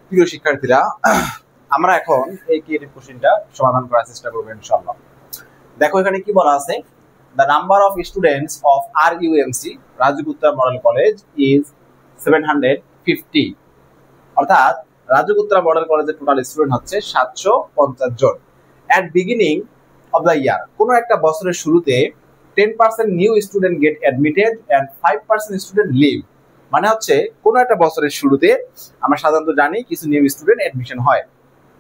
প্রিয় শিক্ষার্থীরা, আমরা এখন এই ক্রিয়েটিভ কোশ্চেনটা সমাধান করার চেষ্টা করব ইনশাআল্লাহ। দেখো এখানে কি বলা আছে, the number of students of RUMC Raju Gupta model college is 750, অর্থাৎ রাজু গুপ্তা মডেল কলেজের টোটাল স্টুডেন্ট হচ্ছে 750 জন। at beginning of the year, কোন একটা বছরের শুরুতে 10% new student get admitted and 5% student leave. মানে হচ্ছে কোন একটা বছরের শুরুতে আমরা সাধারণত জানি কিছু নিউ স্টুডেন্ট অ্যাডমিশন হয়,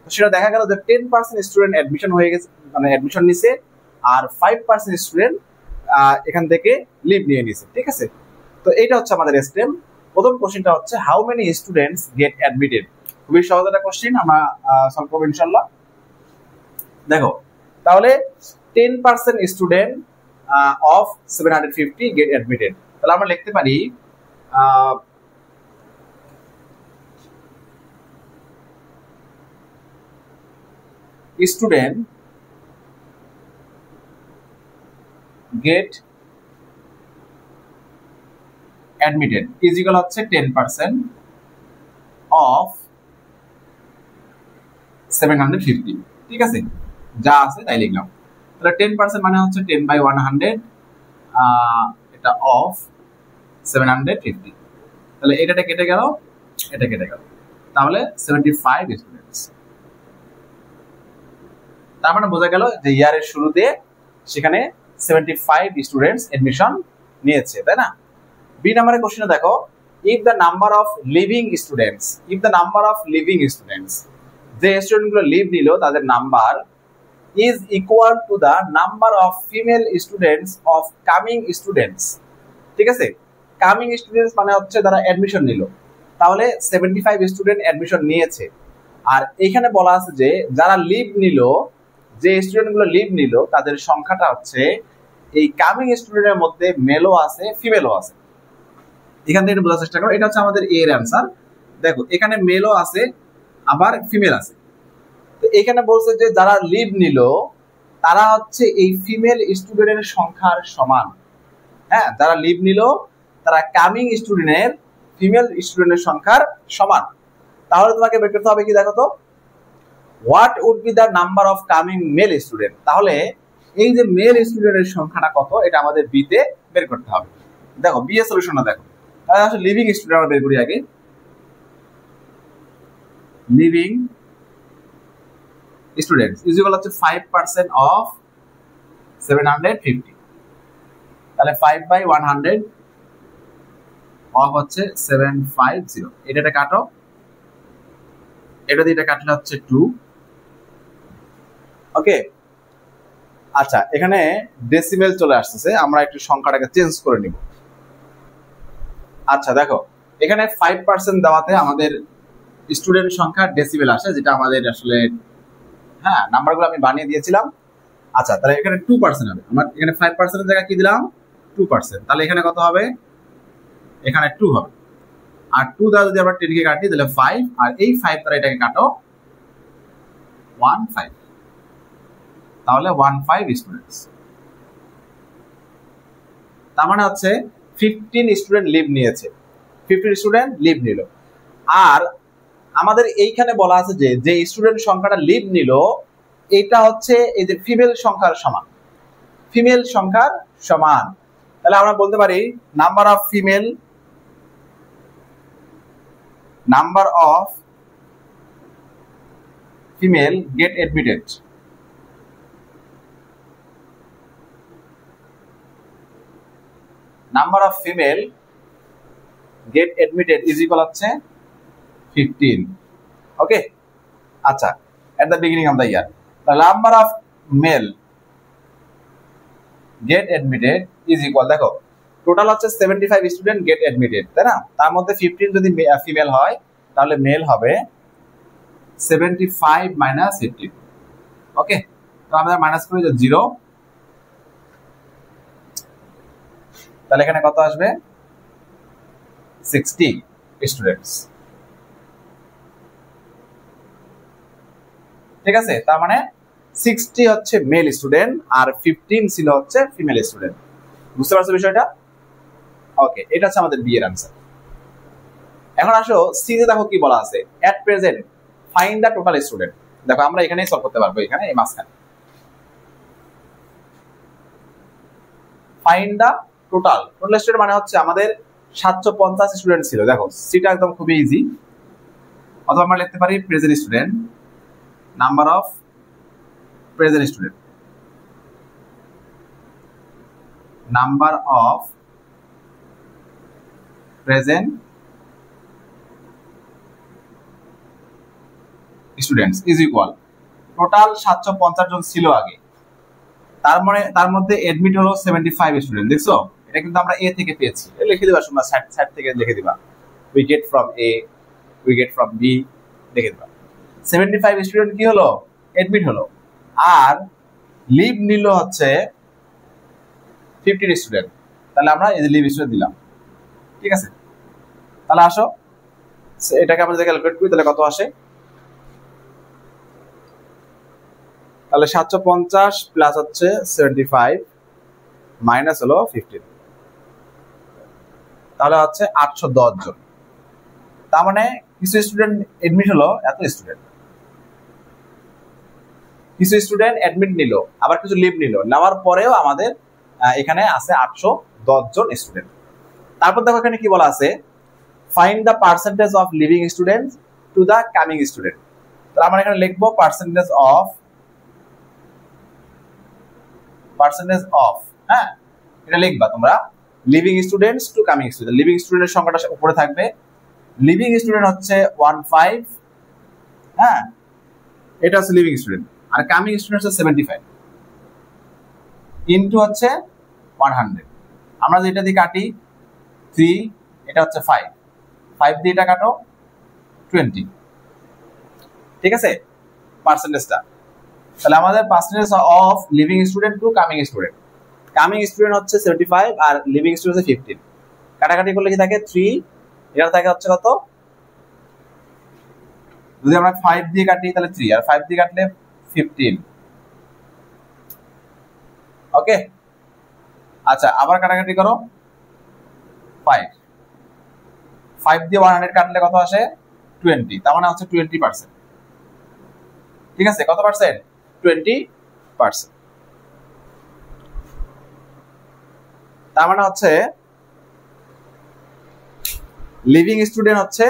তো সেটা দেখা গেল যে 10% স্টুডেন্ট অ্যাডমিশন হয়ে গেছে, মানে অ্যাডমিশন নিছে, আর 5% স্টুডেন্ট এখান থেকে লিভ নিয়ে নিছে। ঠিক আছে, তো এইটা হচ্ছে আমাদের স্টেপ। প্রথম কোশ্চেনটা হচ্ছে how many students gate admitted. খুবই সহজ একটা কোশ্চেন, আমরা সলভ করব ইনশাআল্লাহ। দেখো তাহলে 10% স্টুডেন্ট অফ 750 গেট অ্যাডমিটেড, তাহলে আমরা লিখতে পারি student get admitted is equal হচ্ছে 10% অফ 750। ঠিক আছে, যা আছে তাই লিখলাম। তাহলে 10% মানে হচ্ছে 10/100, এটা অফ 750। তাহলে এটা কেটে গেল, এটা কেটে গেল, তাহলে 75 স্টুডেন্টস। তার মানে বোঝা গেল যে ইয়ারের শুরুতে সেখানে 75 স্টুডেন্টস এডমিশন নিয়েছে, তাই না? বি নাম্বারের কোশ্চেনে দেখো, if the number of living students, if the number of living students, যে স্টুডেন্টগুলো লিভ নিল তাদের number is equal to the number of female students of coming students. ঠিক আছে, কামিং স্টুডেন্টস মানে হচ্ছে যারা অ্যাডমিশন নিল, তাহলে 75 স্টুডেন্ট অ্যাডমিশন নিয়েছে, আর এখানে বলা আছে যে যারা লিভ নিল, যে স্টুডেন্টগুলো লিভ নিল তাদের সংখ্যাটা হচ্ছে, এই কামিং স্টুডেন্টের মধ্যে মেলও আছে ফিমেলও আছে। এখান থেকে বোঝার চেষ্টা করো, এটা হচ্ছে আমাদের এ এর অ্যান্সার। দেখো এখানে মেলও আছে আবার ফিমেল আছে, তো এখানে বলছে যে যারা লিভ নিল তারা হচ্ছে এই ফিমেল স্টুডেন্টের সংখ্যার সমান। হ্যাঁ, যারা লিভ নিল তারা কামিং স্টুডেন্টের ফিমেল স্টুডেন্টের সংখ্যার সমান। তাহলে তোমাকে বের করতে হবে কি, দেখো তো, what would be the number of coming male student. তাহলে এই যে মেল স্টুডেন্টের সংখ্যাটা কত, এটা আমাদের বি তে বের করতে হবে। দেখো বি এর সলিউশনটা দেখো, তাহলে আসলে লিভিং স্টুডেন্ট আমরা বের করি আগে। লিভিং স্টুডেন্টস ইজ ইকুয়াল হচ্ছে 5% অফ 750, তাহলে 5/100 অফ হচ্ছে 750। এটা কাটো, এটা দিয়ে এটা কাটলে হচ্ছে 2। ওকে, আচ্ছা এখানে ডেসিমেল চলে আসতেছে, আমরা একটু সংখ্যাটাকে চেঞ্জ করে নিব। আচ্ছা দেখো এখানে 5% দেওয়াতে আমাদের স্টুডেন্ট সংখ্যা ডেসিমেল আসে, যেটা আমাদের আসলে, হ্যাঁ নাম্বারগুলো আমি বানিয়ে দিয়েছিলাম। আচ্ছা তাহলে এখানে 2% হবে, আমরা এখানে 5% এর জায়গায় কি দিলাম 2%, তাহলে এখানে কত হবে, এখানে 2 হবে। আর 2 দ্বারা যদি আমরা 10 কে কাটি তাহলে 5, আর এই 5 দ্বারা এটাকে কাটো 15, তাহলে 15 স্টুডেন্টস। তার মানে হচ্ছে 15 স্টুডেন্ট লিভ নিয়েছে, 15 স্টুডেন্ট লিভ নিল। আর আমাদের এইখানে বলা আছে যে যে স্টুডেন্ট সংখ্যাটা লিভ নিল এটা হচ্ছে এই যে ফিমেল সংখ্যার সমান, ফিমেল সংখ্যার সমান। তাহলে আমরা বলতে পারি number of female, number of female gate admitted, number of female gate admitted is equal হচ্ছে 15। ওকে, আচ্ছা at the beginning of the year the number of male get admitted is equal, দেখো টোটাল হচ্ছে 75 স্টুডেন্ট গেট অ্যাডমিটেড, তাই না? তার মধ্যে 15 যদি female হয় তাহলে মেল হবে 75 মাইনাস 15। ওকে, তো আমরা মাইনাস করি 0, তাহলে এখানে কত আসবে 60 স্টুডেন্টস। ঠিক আছে, তার মানে 60 হচ্ছে মেল স্টুডেন্ট আর 15 ছিল হচ্ছে ফিমেল স্টুডেন্ট। বুঝতে পারছো বিষয়টা? ওকে, এটা হচ্ছে আমাদের বি এর আনসার। এখন আসো সি তে দেখো কি বলা আছে, at present find the total student. দেখো আমরা এখানেই সলভ করতে পারবো, এখানে এই মাঝখানে ফাইন্ড দ্য টোটাল স্টুডেন্ট মানে হচ্ছে আমাদের 750 স্টুডেন্ট ছিল। দেখো সিটা একদম খুবই ইজি, অথবা আমরা লিখতে পারি present student, number of present student, number of present students is equal total 750 জন ছিল আগে, তার মধ্যে এডমিট হলো 75 স্টুডেন্ট। দেখছো এটা কিন্তু আমরা এ থেকে পেয়েছি, লিখে দিবা তোমরা সাইড থেকে লিখে দিবা, we get from A, we get from B লিখে দিবা। 75 স্টুডেন্ট কি হলো, এডমিট হলো, আর লিভ নিল হচ্ছে 15 স্টুডেন্ট। তাহলে আমরা এই যে লিভ স্টুডেন্ট দিলাম, ঠিক আছে। তাহলে আসো এটাকে আমরা যদি ক্যালকুলেট করি তাহলে কত আসে, তাহলে 750 প্লাস হচ্ছে 75 মাইনাস হলো 15, তাহলে হচ্ছে 810 জন। তার মানে কিছু স্টুডেন্ট এডমিট হলো, এত স্টুডেন্ট, কিছু স্টুডেন্ট এডমিট নিল, আবার কিছু লিভ নিল, নেওয়ার পরেও আমাদের এখানে আছে 810 জন স্টুডেন্ট। তারপর দেখো এখানে কি বলা আছে, find the percentage of living students to the coming student. তাহলে আমরা এখানে লিখবো পার্সেন্টেজ অফ, হ্যাঁ এটা লিখবা তোমরা, living students to coming student. Living স্টুডেন্টের সংখ্যাটা উপরে থাকবে, লিভিং স্টুডেন্ট হচ্ছে 15, হ্যাঁ এটা হচ্ছে living student, are coming student হচ্ছে 75 ইনটু হচ্ছে 100। আমরা যেটা দিয়ে কাটি 3, এটা হচ্ছে 5 দিয়ে এটা কাটো 20, ঠিক আছে পার্সেন্টেজটা। তাহলে আমাদের percentage of leaving student to coming student হচ্ছে 75 আর লিভিং স্টুডেন্ট হচ্ছে 15। কাটাকাটি করলে কি থাকে 3, এটা থাকে হচ্ছে কত, যদি আমরা 5 দিয়ে কাটি তাহলে 3, আর 5 দিয়ে কাটলে 15। ওকে আচ্ছা, আবার কাটাকাটি করো, 5 দিয়ে 100 কাটলে কত আসে 20, তার মানে হচ্ছে 20%, ঠিক আছে কত পার্সেন্ট, 20%। তার মানে হচ্ছে লিভিং স্টুডেন্ট হচ্ছে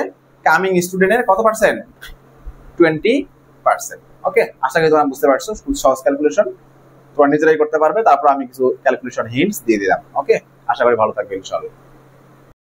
কামিং স্টুডেন্টের কত পার্সেন্ট, 20%। ওকে আশা করি তোমরা বুঝতে পারছো, খুব সহজ ক্যালকুলেশন, তোমরা নিজেরাই করতে পারবে। তারপর আমি কিছু ক্যালকুলেশন হিন্টস দিয়ে দিলাম। ওকে আশা করি ভালো থাকবে ইনশাআল্লাহ।